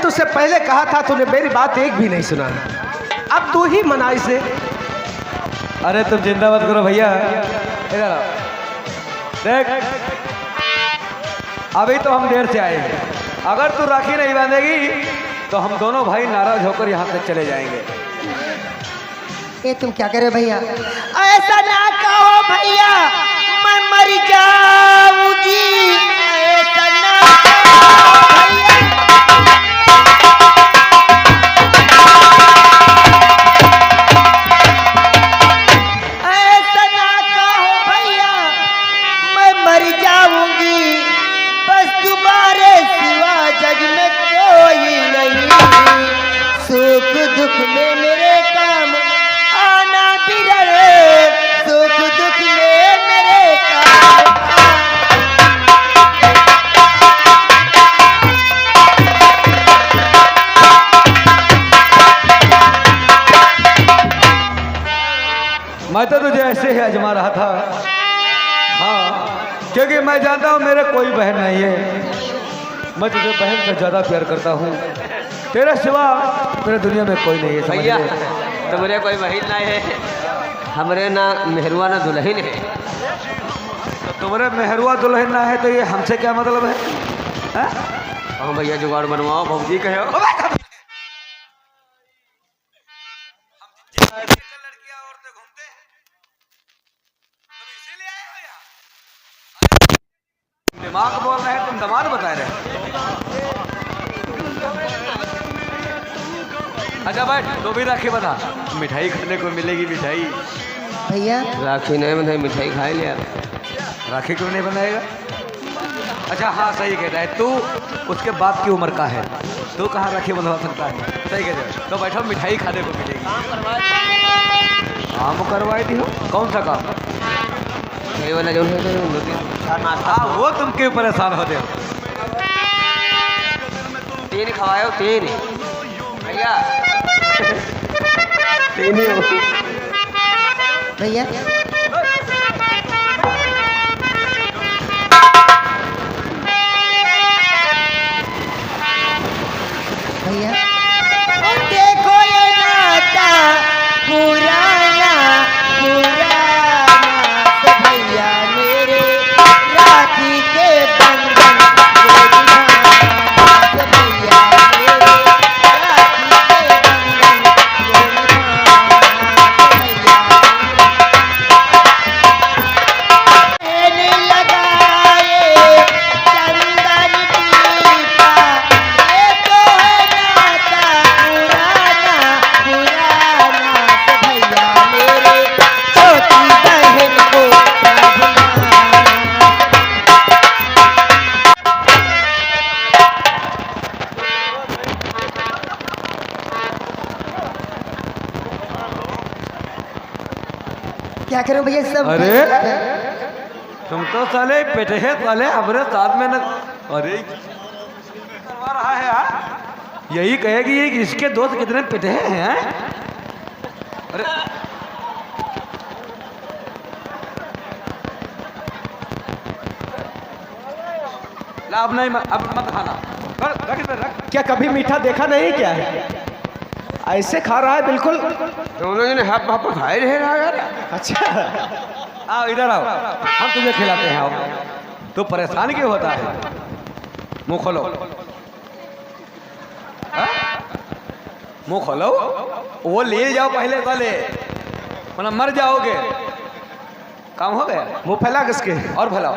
तुझसे पहले कहा था, तूने मेरी बात एक भी नहीं सुना। अब तू ही मना इसे। अरे तुम चिंता मत करो भैया, इधर आओ। देख अभी तो हम देर से आए हैं, अगर तू राखी नहीं बांधेगी तो हम दोनों भाई नाराज होकर यहाँ से चले जाएंगे। ये तुम क्या करे भैया? ऐसा ना कहो भैया, मैं मर जाऊंगी। ऐसा ना कहो भैया। ऐसा ना कहो भैया, मैं मर जाऊंगी। बस तुम्हारे सिवा जग में कोई नहीं। सुख दुख में मेरे काम आना भी रहे। सुख दुख में मेरे काम। मैं तो तुझे ऐसे ही आजमा रहा था। हाँ, क्योंकि मैं जानता हूँ मेरे कोई बहन नहीं है। मैं तुझे बहन से ज़्यादा प्यार करता हूँ। तेरे सिवा मेरे दुनिया में कोई नहीं है। भैया तुम्हारे कोई बहन नहीं है, हमरे ना मेहरुआ ना दुल्हन है। तो तुम्हारे मेहरुआ दुल्हन ना है तो ये हमसे क्या मतलब है? हाँ भैया जुगाड़ बनवाओ, भौजी कहो। दिमाग बोल रहे हैं, तुम दमाद बता रहे हो। अच्छा भाई तो भी राखी बता, मिठाई खाने को मिलेगी। मिठाई भैया राखी नहीं बंधाई, मिठाई खाए ले यार। राखी क्यों नहीं बनाएगा? अच्छा हाँ सही कहता है तू, उसके बाप की उम्र का है, तू कहाँ राखी बंधवा सकता है? सही कहते हैं। तो बैठो, मिठाई खाने को मिलेगी। काम करवाई थी हो? कौन सा काम? ये वाला जो है हाँ वो तुम क्यों परेशान होते हो? 3 खवाए हो 3 भैया। 3 ही हो भैया भैया देखो ये नाता पुराना पुराना। तो भैया मेरे राखी के बंधन को निभाना। तो भैया मेरे राखी के बंधन को निभाना। तो भैया मैंने लगाए चंदन टीका। ये तो है नाता पुराना पुराना। तो भैया मेरे छोटी बहन को क्या भुलाना। क्या करूं भैया सब? अरे तुम तो साले पेटे है साले, हमारे साथ में न। अरे करवा रहा है यार, यही कहेगी ये कि इसके दोस्त कितने पेटे हैं? अरे ला अब नहीं, अब मत खाना। रख इधर रख। क्या कभी मीठा देखा नहीं क्या है? ऐसे खा रहा है बिल्कुल। दोनों जने हाथ पापा खाए रहे यार। अच्छा आओ इधर आओ, हम तुझे खिलाते हैं। आओ, तो परेशान क्यों होता है? मुंह खोलो। हाँ? मुंह खोलो, वो ले जाओ पहले साले, वरना मर जाओगे। काम हो गया? मुंह फैला किसके? और फैलाओ,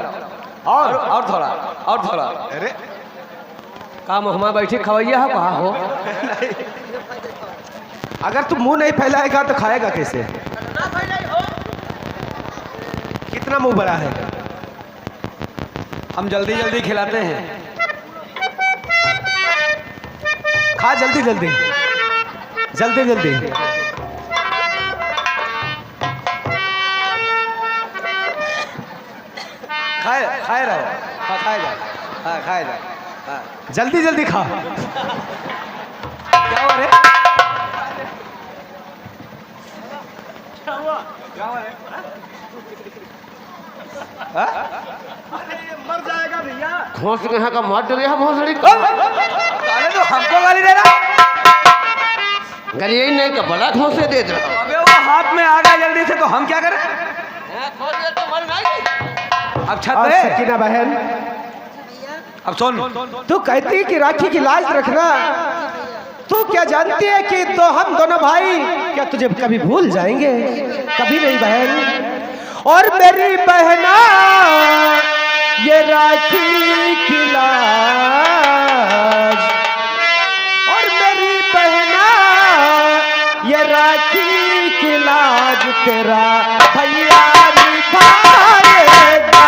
और थोड़ा, और थोड़ा। अरे काम हमारा बैठे खवैया है कहाँ हो? अगर तू मुंह नहीं फैलाएगा तो खाएगा कैसे? कितना मुंह बड़ा है। हम जल्दी जल्दी खिलाते हैं। खा जल्दी जल्दी जल्दी जल्दी। खाए रहो। हाँ खाए जा, हाँ खाए जा, हाँ। जल्दी जल्दी खा। क्या हुआ रे? क्या हुआ रे? मर जाएगा भैया। घोंस के यहाँ का मार डले है भोसड़ी। साले तो हमको गाली दे रहा? अगर यही नहीं तो बड़ा घोंसे दे दो। अबे वो हाथ में आ गया जल्दी से, तो हम क्या करें? अब छत और है। सकीना बहन, अब सुन, तू कहती है कि राखी की लाज रखना, तू क्या जानती है कि तो हम दोनों भाई क्या तुझे कभी भूल जाएंगे? कभी नहीं बहन। और मेरी बहना ये राखी की लाज, और मेरी बहना ये राखी की लाज तेरा भैया निभाएगा।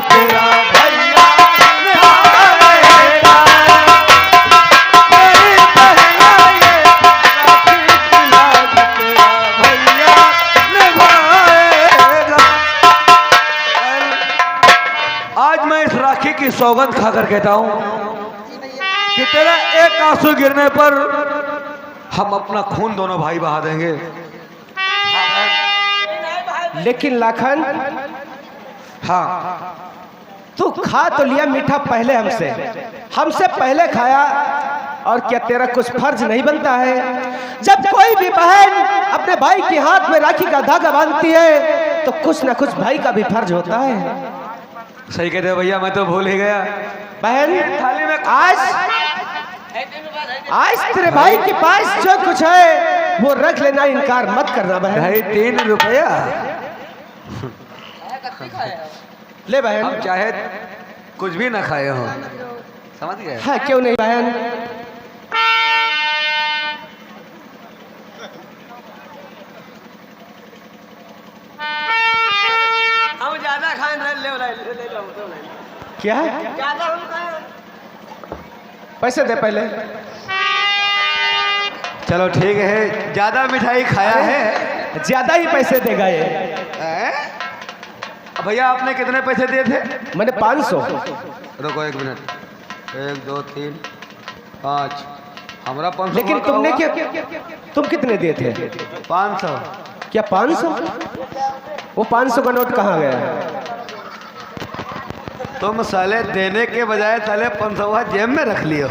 तेरा भैया निभाएगा, मेरी बहना ये राखी की लाज तेरा भैया निभाएगा। आज मैं इस राखी की सौगंध खाकर कहता हूँ कि तेरा एक आंसू गिरने पर हम अपना खून दोनों भाई बहा देंगे। लेकिन लाखन, हाँ, तू खा तो लिया मीठा पहले हमसे पहले खाया, और क्या तेरा कुछ फर्ज नहीं बनता है? जब कोई भी बहन अपने भाई के हाथ में राखी का धागा बांधती है तो कुछ ना कुछ भाई का भी फर्ज होता है। सही कहते हो भैया, मैं तो भूल ही गया। बहन, थाली में आज तेरे भाई के पास जो कुछ है वो रख लेना, इनकार मत करना बहन। 2.5 रुपया ले बहन। हम चाहे कुछ भी ना खाए हो, समझ गए? हाँ, क्यों नहीं बहन। हम ज्यादा खाए ले लो। क्या ज्यादा हम खाए। पैसे दे पहले। चलो ठीक है, ज्यादा मिठाई खाया है। ज्यादा ही पैसे देगा ये। भैया आपने कितने पैसे दिए थे? मैंने 500। रुको 1 मिनट, 1 2 3 5, हमारा 500। लेकिन तुमने क्या, तुम कितने दिए थे? 500। क्या 500? वो 500 का नोट कहाँ गया? तुम साले देने के बजाय साले 500 जेब में रख लियो।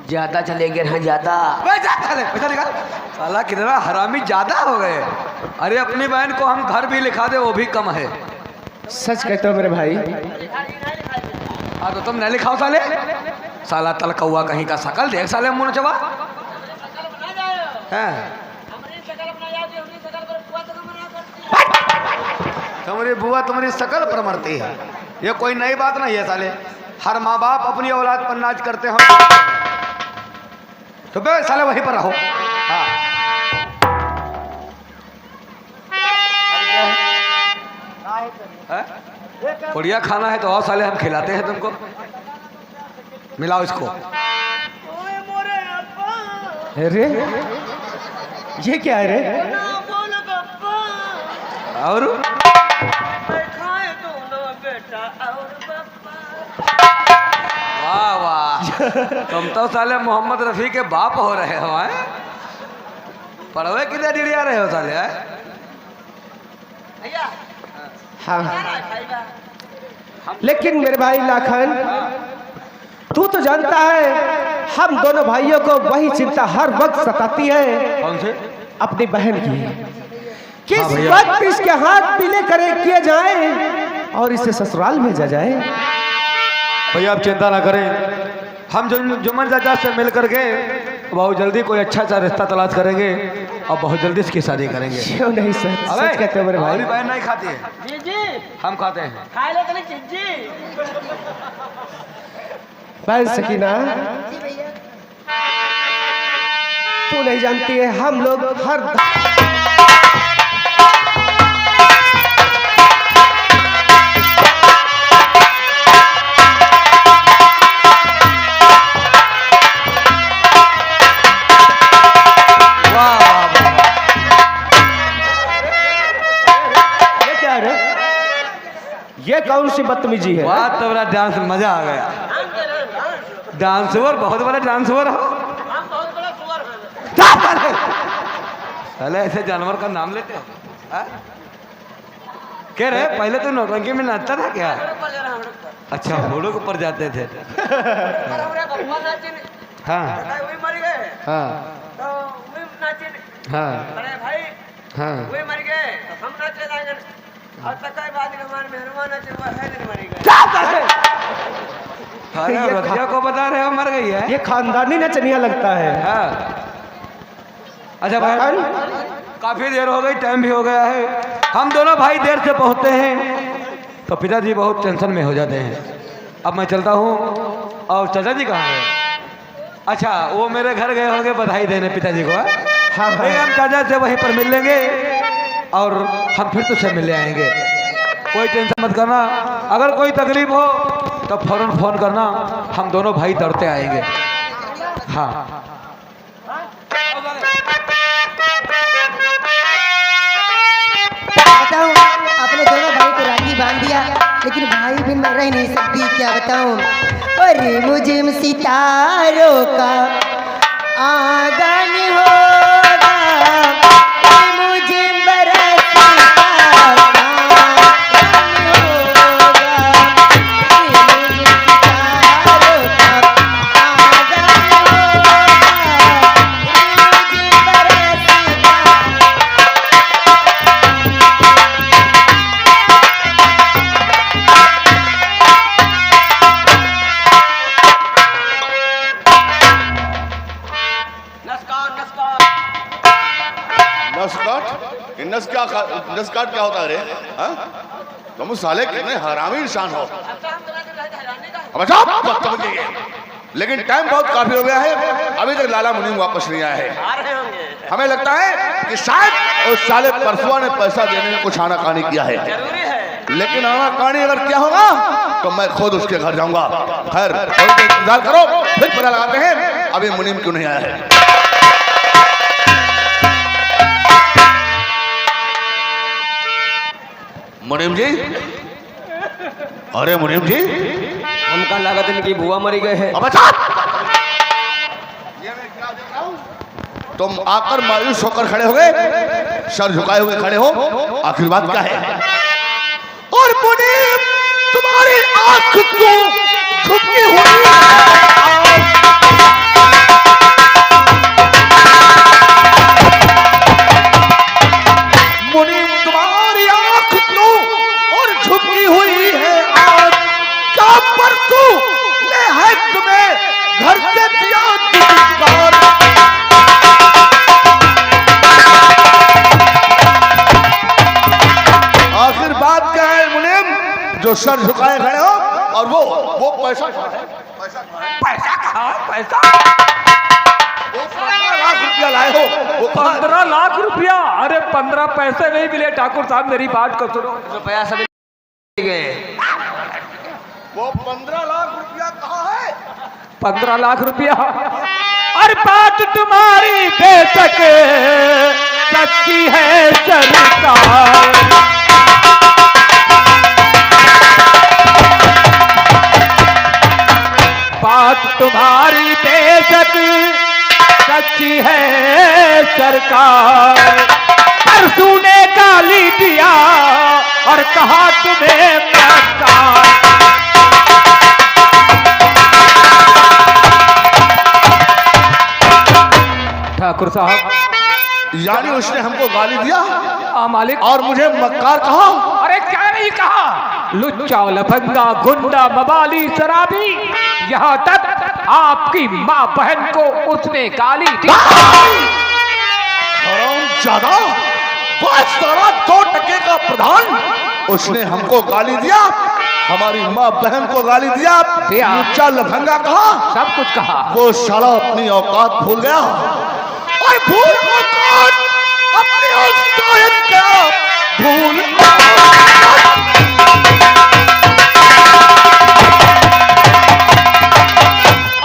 ज्यादा चले गए हैं, ज्यादा। पैसा निकाल। साला कितना हरामी ज्यादा हो गए। अरे अपनी बहन को हम घर भी लिखा दे वो भी कम है। सच कहते हो मेरे भाई। हाँ तो तुम न लिखाओ साले। साला तलकौआ कहीं का, शकल देख साले मुँह चबा। तुम्हारी बुआ तुम्हारी शकल पर मरती है, ये कोई नई बात नहीं है साले। हर माँ बाप अपनी औलाद पर नाज करते हैं, तो बे साले वहीं पर रहो। हाँ बढ़िया खाना है तो और साले हम खिलाते हैं तुमको। मिलाओ इसको। अरे ये क्या है रे? और वाह वाह, तुम तो साले मोहम्मद रफी के बाप हो रहे हो। हैं पढ़वे कितने डिड़िया रहे हो साले? हाँ, लेकिन मेरे भाई लाखन, तू तो जानता है हम दोनों भाइयों को वही चिंता हर वक्त सताती है। कौन से? अपनी बहन की। किस हाँ भैया। वक्त इसके हाथ पीले करे किए जाए और इसे ससुराल भेजा जाए। भैया आप चिंता ना करें, हम जुम्मन चाचा से मिल करके बहुत जल्दी कोई अच्छा सा रिश्ता तलाश करेंगे और बहुत जल्दी इसकी शादी करेंगे। क्यों नहीं सर, अबे, सच कहते हो मेरे भाई। हमारी बहन नहीं खाती है, जी जी हम खाते हैं। खा ले तो जी बहन सकीना, तू नहीं जानती है हम लोग हर ये कौन सी बदतमीजी है? बात तो बड़ा डांस मजा आ गया। डांसवर बहुत बड़ा डांसवर हो। पहले ऐसे जानवर का नाम लेते हो? हाँ? कह रहे पहले तो नौटंकी में नाचता था क्या? अच्छा घोड़ों के ऊपर जाते थे। हाँ हाँ हाँ हाँ अरे रतिया को बता रहे हो मर गई है। ये खानदानी नचनिया लगता है। हाँ। अच्छा भाई काफी देर हो गई, टाइम भी हो गया है। हम दोनों भाई देर से पहुंचते हैं तो पिताजी बहुत टेंशन में हो जाते हैं। अब मैं चलता हूँ। और चाचा जी कहाँ हैं? अच्छा वो मेरे घर गए होंगे बधाई देने पिताजी को। हाँ नहीं हम चाचा से वहीं पर मिल लेंगे और हम फिर तुझसे मिलने आएंगे। कोई टेंशन मत करना। अगर कोई तकलीफ हो तो फौरन फोन करना, हम दोनों भाई दौड़ते आएंगे। हाँ बताऊं अपने दोनों भाई को राखी बांध दिया, लेकिन भाई बिन मैं रह नहीं सकती। क्या बताऊं? अरे मुझे सितारों का आंगन होगा, मुझे बरसता आंगन होगा, मुझे सितारों का आंगन होगा, मुझे बरसता। नस्काट क्या होता है रे? हाँ? तुम साले कितने हरामी इंसान हो। अब अच्छा बदतमीजी है। लेकिन टाइम बहुत काफी हो गया है, अभी तक लाला मुनीम वापस नहीं आया है। हमें लगता है कि शायद उस साले परसुआ ने पैसा देने में कुछ आनाकानी किया है। लेकिन आनाकानी अगर क्या होगा तो मैं खुद उसके घर जाऊंगा। खैर थोड़ी देर इंतजार करो, फिर पता लगाते हैं अभी मुनीम क्यों नहीं आया है। मुनीम जी, अरे मुनीम जी, हमका लागत इनकी बुआ मरी गए है। अब अच्छा ये मैं क्या देख रहा हूं? तुम आकर मायूस होकर खड़े हो गए, सर झुकाए हुए खड़े हो, आखिर बात क्या है? और मुनीम तुम्हारी आंख क्यों झुकी हुई है? मुनीम तुम्हारी आंख क्यों और झुकी हुई है? आज क्या पर तू ले है तुम्हें घर से दिया दुकान। आखिर बात क्या है मुनीम जो सर झुकाए खड़े हो? और वो पैसा कहाँ है? पैसा कहाँ है? पैसा वो 15 लाख रुपया लाए हो। वो 15 लाख रुपया? अरे 15 पैसे नहीं मिले ठाकुर साहब, मेरी बात को सुनो। रुपया सब गए। वो 15 लाख रुपया कहाँ है? 15 लाख रुपया? और बात तुम्हारी बेशक सच्ची है सरकार। बात तुम्हारी बेशक सच्ची है सरकार। परसू ने गाली दिया और कहा तुम्हें मक्कार। ठाकुर साहब यानी उसने हमको गाली दिया मालिक और मुझे मक्कार कहा? अरे क्या नहीं कहा? लुच्चा लफंगा गुंडा मवाली शराबी, यहाँ तक आपकी माँ बहन को उसने गाली दी। ज्यादा बस सारा 2 टके का प्रधान उसने हमको गाली दिया, हमारी माँ बहन को गाली दिया, लुच्चा लफंगा कहा, सब कुछ कहा। वो साला अपनी औकात भूल गया और भूल औकात अपनी औकात क्या भूल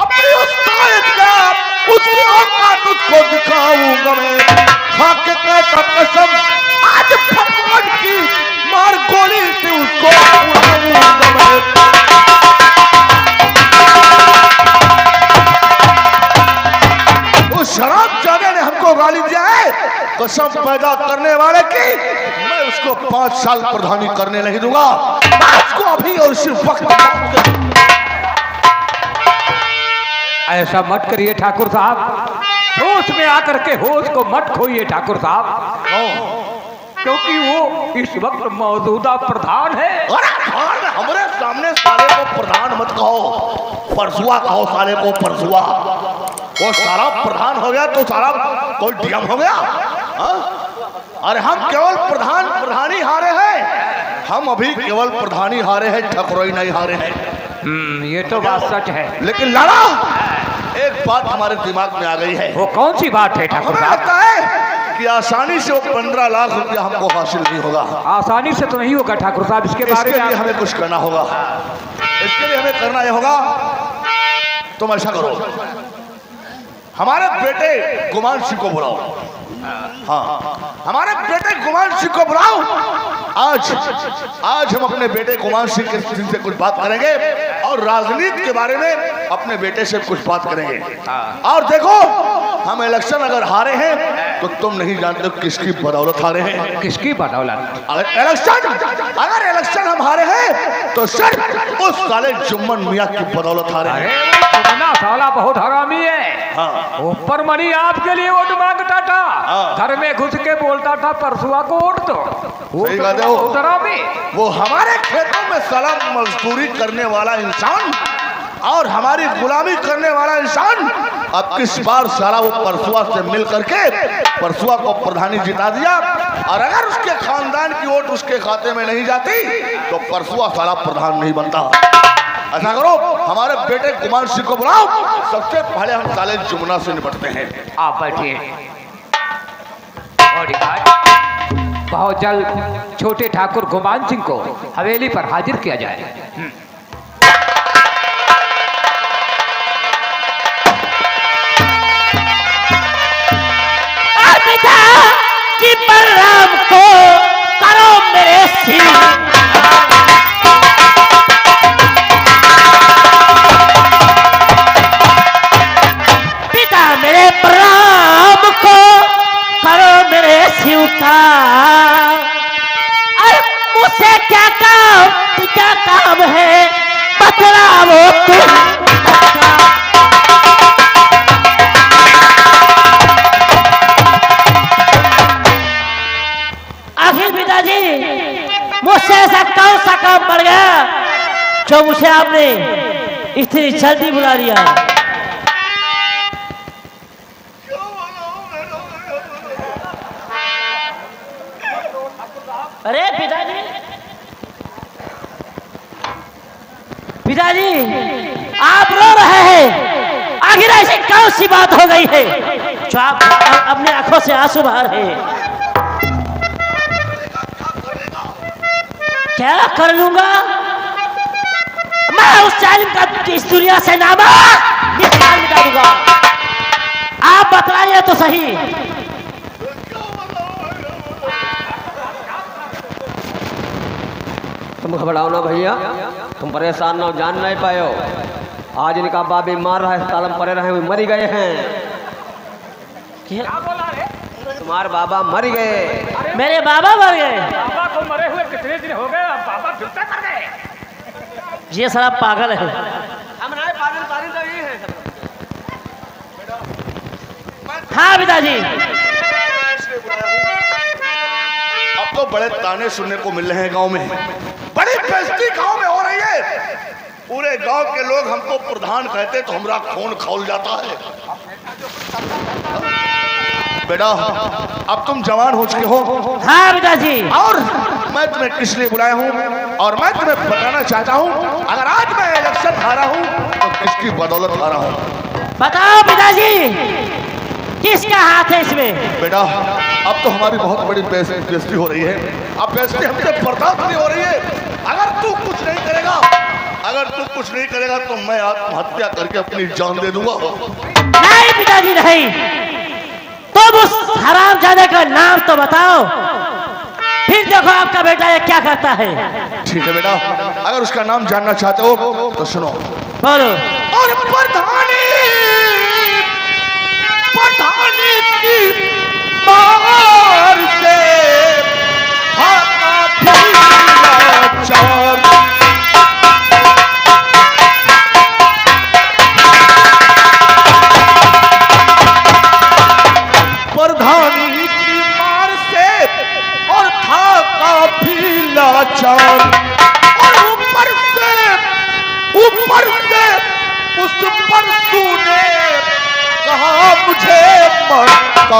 अपनी औकात क्या उसकी औकात उसको दिखाऊंगा मैं। खा के कहता कसम आज भगवान की मार गोली से उसको विषम पैदा करने वाले की मैं उसको 5 साल प्रधानी करने नहीं दूंगा। मैं उसको अभी और इसी वक्त। ऐसा मत करिए ठाकुर साहब, होश में आकर के होश को मत खोइए ठाकुर साहब, क्योंकि वो इस वक्त मौजूदा प्रधान है। अरे हमारे सामने साले को प्रधान मत कहो, परसुआ कहो साले को परसुआ। वो सारा प्रधान हो गया तो सारा कोई डीएम हो गया। अरे हम केवल प्रधानी हारे हैं, हम अभी केवल प्रधानी हारे हैं, ठकुराई नहीं हारे हैं। ये तो बात सच है। लेकिन लाला एक बात हमारे दिमाग में आ गई है। वो कौन सी बात है ठाकुर हमें साहब? लगता है कि आसानी से वो 15 लाख रुपया हमको हासिल नहीं होगा। आसानी से तो नहीं होगा ठाकुर साहब, इसके बारे इसके में लिए हमें कुछ करना होगा। इसके लिए हमें करना यह होगा, तुम ऐसा करो, हमारे बेटे गुमान सिंह को बुलाओ। हाँ, हमारे बेटे गुमान सिंह को बुलाओ। आज हम अपने बेटे गुमान सिंह से कुछ बात करेंगे और राजनीति के बारे में अपने बेटे से कुछ बात करेंगे। और देखो, हम इलेक्शन अगर हारे हैं तो तुम नहीं जानते किसकी बदौलत हारे हैं। किसकी बदौलत? अगर इलेक्शन हम हारे हैं तो सिर्फ उस साले जुम्मन मियां की बदौलत हारे हैं। साला बहुत हरामी है। ऊपर मनी आपके लिए वोट मांगता था, घर में घुस के बोलता था परसुआ को वोट दो। सही बात है। वो हमारे खेतों में साला मजदूरी करने वाला इंसान और हमारी गुलामी करने वाला इंसान अब किस बार साला वो परसुआ से मिल करके परसुआ को प्रधानी जिता दिया। और अगर उसके खानदान की वोट उसके खाते में नहीं जाती तो परसुआ साला प्रधान नहीं बनता। ऐसा करो, हमारे बेटे गुमान सिंह को बुलाओ, सबसे पहले हम साले जुमना से निपटते हैं। आप बैठिए। बहुत जल्द छोटे ठाकुर गुमान सिंह को हवेली पर हाजिर किया जाए। पिता की बलराम को करो मेरे सिंह। मेरे प्रणाम को करो मेरे शिव का। अरे मुझसे क्या काम है बतलाओ तुम। आखिर पिताजी मुझसे ऐसा कौन सा काम पड़ गया जो मुझे आपने इतनी जल्दी बुला लिया? अरे पिताजी आप रो रहे हैं, आखिर ऐसी कौन सी बात हो गई है जो आप अपने आंखों से आंसू बहा रहे हैं? क्या कर लूंगा मैं? उस जालिम का इस दुनिया से नामा मिटा दूंगा। आप बतलाइए तो सही। तुम घबराओ ना भैया, तुम परेशान ना हो, जान नहीं पाए हो। आज इनका बाप बीमार रहा है, अस्पताल में पड़े रहे, मर गए हैं। क्या बोला रे? तुम्हारे बाबा मर गए। मेरे बाबा मर गए? बाबा को मरे हुए कितने दिन हो गए, अब बाबा फिर से कर गए। ये सारा पागल है। हम नहीं पागल तो ये है। हाँ पिताजी। अब तो बड़े ताने सुनने को मिल रहे हैं गांव में, बड़ी बेइज्जती गांव में हो रही है। पूरे गांव के लोग हमको प्रधान कहते तो हमारा खून खौल जाता है। बेटा अब तुम जवान हो चुके हो। हाँ पिताजी। और मैं तुम्हें किस लिए बुलाया हूँ और मैं तुम्हें बताना चाहता हूँ, अगर आज मैं इलेक्शन हारा हूँ तो किसकी बदौलत हारा हूँ। बताओ पिताजी किसका हाथ है इसमें? बेटा अब तो हमारी बहुत बड़ी बेइज्जती हो रही है। अब बेइज्जती हमसे बर्दाश्त नहीं हो रही है। अगर तू कुछ नहीं करेगा तो मैं आत्महत्या करके अपनी जान दे दूंगा। नहीं पिताजी नहीं, तुम उस हरामजादे का नाम तो बताओ, फिर देखो आपका बेटा ये क्या करता है। ठीक है बेटा, अगर उसका नाम जानना चाहते हो तो सुनो। बोलो। और प्रधानी की लाचार। प्रधानी की मार से और था काफी लाचार, और ऊपर से उस परसू ने कहा मुझे मत।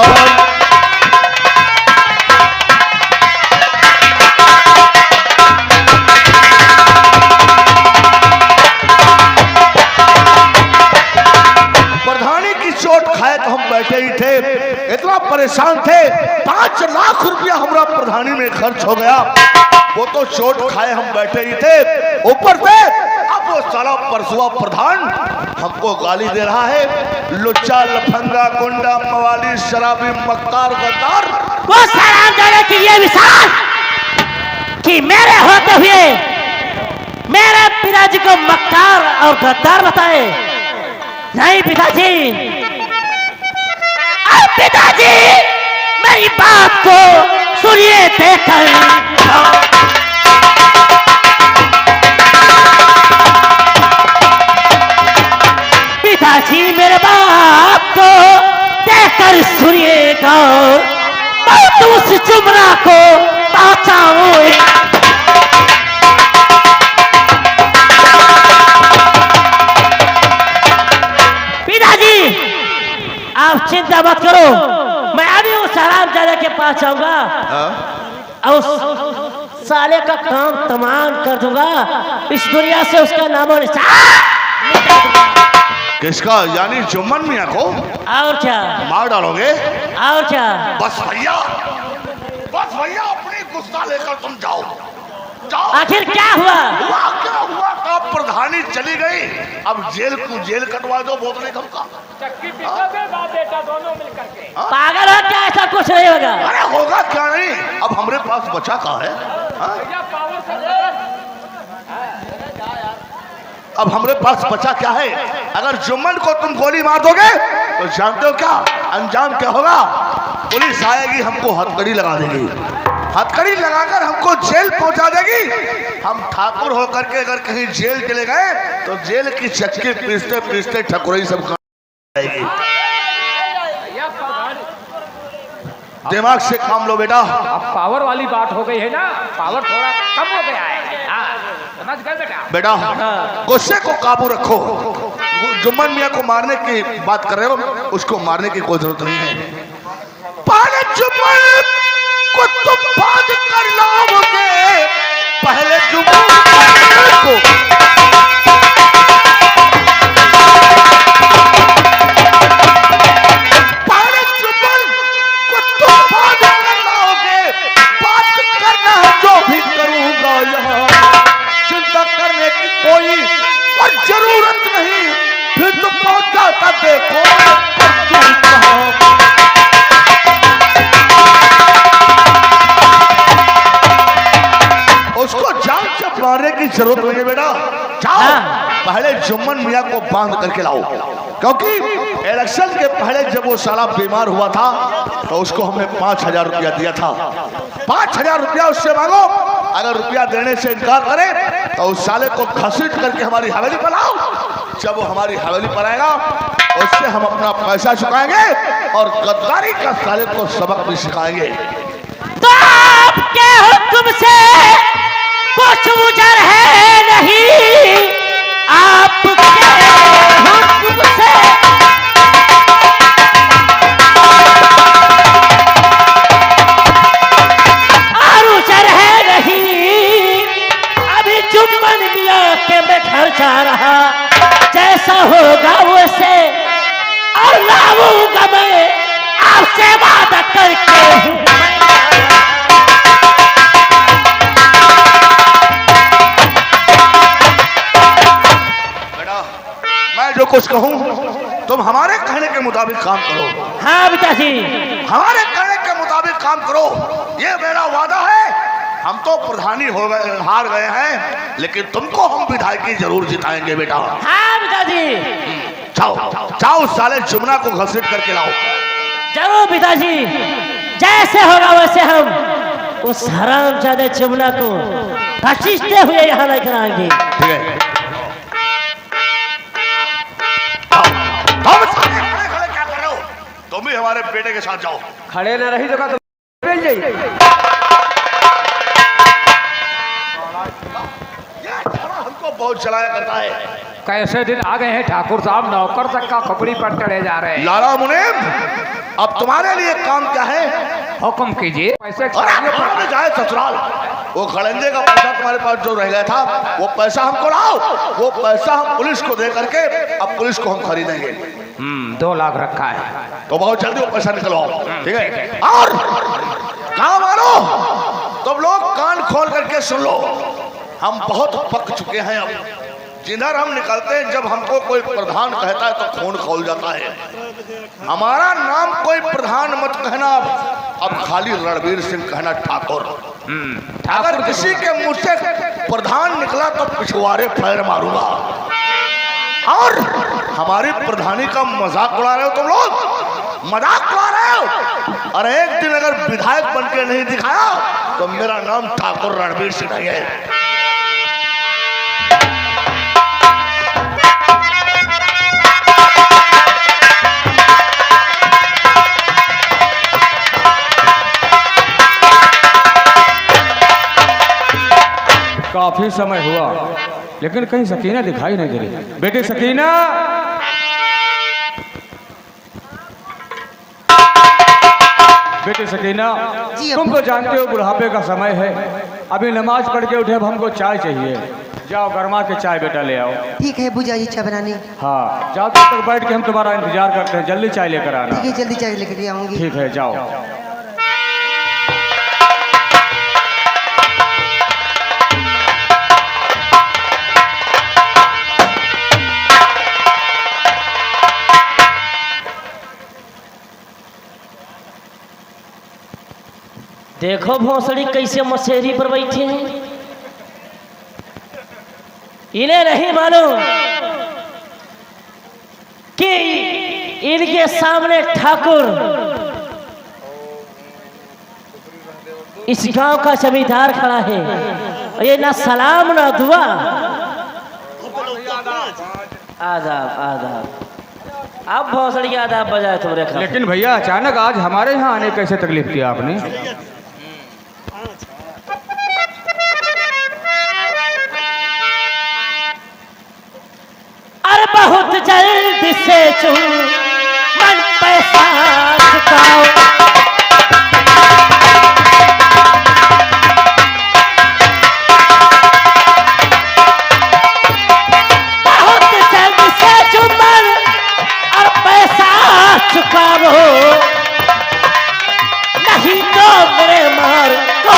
प्रधानी की चोट खाए तो हम बैठे ही थे, इतना परेशान थे, 5 लाख रुपया हमारा प्रधानी में खर्च हो गया। वो तो चोट खाए हम बैठे ही थे, ऊपर से अब वो साला परसुआ प्रधान हमको गाली दे रहा है, लुच्चा लफंगा गुंडा मवाली शराबी मक्कार गद्दार। वो सलाम देने के लिए विशाल कि मेरे होते हुए मेरे पिताजी को मक्कार और गद्दार बताए। नहीं पिताजी, अब पिताजी मेरी बात को सुनिए देखकर। पिताजी मेरे बात को देखकर सुनिएगा, मैं तो उस जुमरा को बचाऊं। आप चिंता मत करो, मैं अभी उस हरामजादे के पास जाऊंगा और उस साले का काम तमाम कर दूंगा। इस दुनिया से उसका नामो निशान। किसका? यानी जुम्मन मियां को? और क्या मार डालोगे? और क्या? बस भैया अपनी गुस्सा लेकर तुम जाओ। आखिर क्या हुआ? क्या हुआ? कब प्रधानी चली गई, अब जेल कटवा दो बोतले कम का। बेटा दोनों मिलकर के। पागल हो क्या? ऐसा कुछ नहीं होगा। अरे होगा क्या नहीं, अब हमारे पास बचा कहाँ है? अब हमारे पास बचा क्या है? अगर जुम्मन को तुम गोली मार दोगे तो जानते हो क्या अंजाम क्या होगा? पुलिस आएगी, हमको हथकड़ी लगा देगी, हथकड़ी लगाकर हमको जेल पहुंचा देगी। हम ठाकुर होकर के अगर कहीं जेल चले गए तो जेल की चक्की पीसते पीसते ठकुरई सब जाएगी। दिमाग से काम लो बेटा। अब पावर वाली बात हो गई है ना, पावर थोड़ा कम हो गया है। हाँ, समझ गए बेटा? बेटा गुस्से को काबू रखो। जुम्मन मियां को मारने की बात कर रहे हो, उसको मारने की कोई जरूरत नहीं है। पहले जुम्मन को तुम बात कर लाओगे, पहले जुम्मन को कोई और जरूरत नहीं, फिर तो पहुंचाता देखो उसको जान से मारने की जरूरत नहीं है बेटा। जाओ पहले जुम्मन मियां को बांध करके लाओ, क्योंकि इलेक्शन के पहले जब वो साला बीमार हुआ था तो उसको हमने 5,000 रुपया दिया था। 5,000 रुपया उससे मांगो, अगर रुपया देने से इनकार करे तो उस साले को घसीट करके हमारी हवेली पर लाओ। जब वो हमारी हवेली पर आएगा उससे हम अपना पैसा चुकाएंगे और गद्दारी का साले को सबक भी सिखाएंगे। तो आपके हुक्म से कुछ गुजर है नहीं, आपके हुक्म से गुजर है नहीं। अभी जुम्मन मियां के मैं घर जा रहा, जैसा होगा वैसे और लाऊंगा मैं आपसे वादा करके। जो कुछ कहूं तुम हमारे कहने के मुताबिक काम करो। हाँ पिताजी, हमारे कहने के मुताबिक काम करो, ये मेरा वादा है। हम तो प्रधानी हो गए, हार गए हैं, लेकिन तुमको हम विधायकी जरूर जिताएंगे बेटा। हाँ पिताजी। जाओ जाओ साले जुमना को घसीट करके लाओ। जरूर पिताजी, जैसे होगा वैसे हम उस हरामजादे जमुना को घसीटते हुए यहाँ लेकर आएंगे। ठीक है। खड़े क्या कर रहे हो? तुम भी हमारे बेटे के साथ जाओ। खड़े न रही तो बेल जाई। हमको बहुत चलाया करता है। कैसे दिन आ गए हैं ठाकुर साहब, नौकर तक का खोपड़ी पर चढ़े जा रहे हैं। लाला मुनीम, अब तुम्हारे लिए काम क्या है? हुक्म कीजिए। पैसे अरे जाए ससुराल, वो खड़ंजे का पैसा तुम्हारे पास जो रह गया था वो पैसा हमको लाओ। वो पैसा हम पुलिस को दे करके अब पुलिस को हम खरीदेंगे। 2 लाख रखा है तो बहुत जल्दी वो पैसा निकलवाओ। ठीक है। और काम मानो, तुम लोग कान खोल करके सुन लो। हम बहुत पक चुके हैं। अब जिधर हम निकलते हैं, जब हमको कोई प्रधान कहता है तो खून खौल जाता है। हमारा नाम कोई प्रधान मत कहना, अब खाली रणवीर सिंह कहना ठाकुर। अगर किसी के मुंह से प्रधान निकला तो पिछवाड़े पैर मारूंगा। और हमारी प्रधानी का मजाक उड़ा रहे हो तुम लोग, मजाक उड़ा रहे हो। और एक दिन अगर विधायक बन के नहीं दिखाया तो मेरा नाम ठाकुर रणवीर सिंह नहीं है। काफी समय हुआ लेकिन कहीं सकीना दिखाई नहीं दे रही। बेटी सकीना, बेटी सकीना, तुम तो जानते हो बुढ़ापे का समय है। अभी नमाज पढ़ के उठे, अब हमको चाय चाहिए। जाओ गरमा के चाय बेटा ले आओ। ठीक है बुझा जी, चाय बनानी। हाँ जाओ, तब तक बैठ के हम तुम्हारा इंतजार करते हैं। जल्दी चाय लेकर आना। ठीक है, जल्दी चाय लेकर आऊंगी। ठीक है, जाओ। देखो भोसड़ी कैसे मशेरी पर बैठे हैं। इन्हें नहीं मालूम कि इनके सामने ठाकुर इस गांव का जमींदार खड़ा है। और ये ना सलाम ना दुआ। आदाब आदाब। अब भोसड़ी आदाब बजाए तुम्हारे खा। लेकिन भैया अचानक आज हमारे यहाँ आने कैसे तकलीफ किया आपने? अरे बहुत जल्दी से चुन मन पैसा चुकाओ। बहुत जल्दी से चुमन और पैसा चुकाओ, नहीं तो मेरे मार को।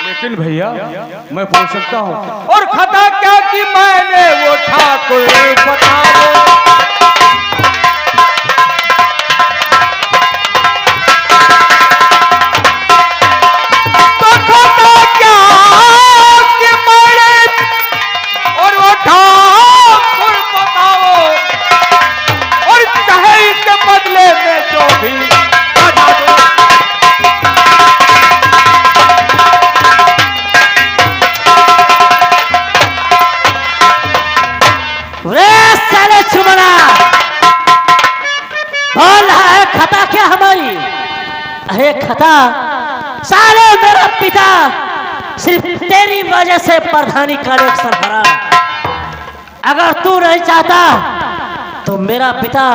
लेकिन भैया मैं पूछ सकता हूँ, और खता क्या कि मैंने वो ठाकुर बताओ। तो खता क्या कि मैंने और वो ठाकुर बताओ, और चाहे इसके बदले में जो भी बता दो। खता क्या हमारी? अरे खता साले मेरा पिता सिर्फ तेरी वजह से प्रधानी का इलेक्शन हरा। अगर तू नहीं चाहता तो मेरा पिता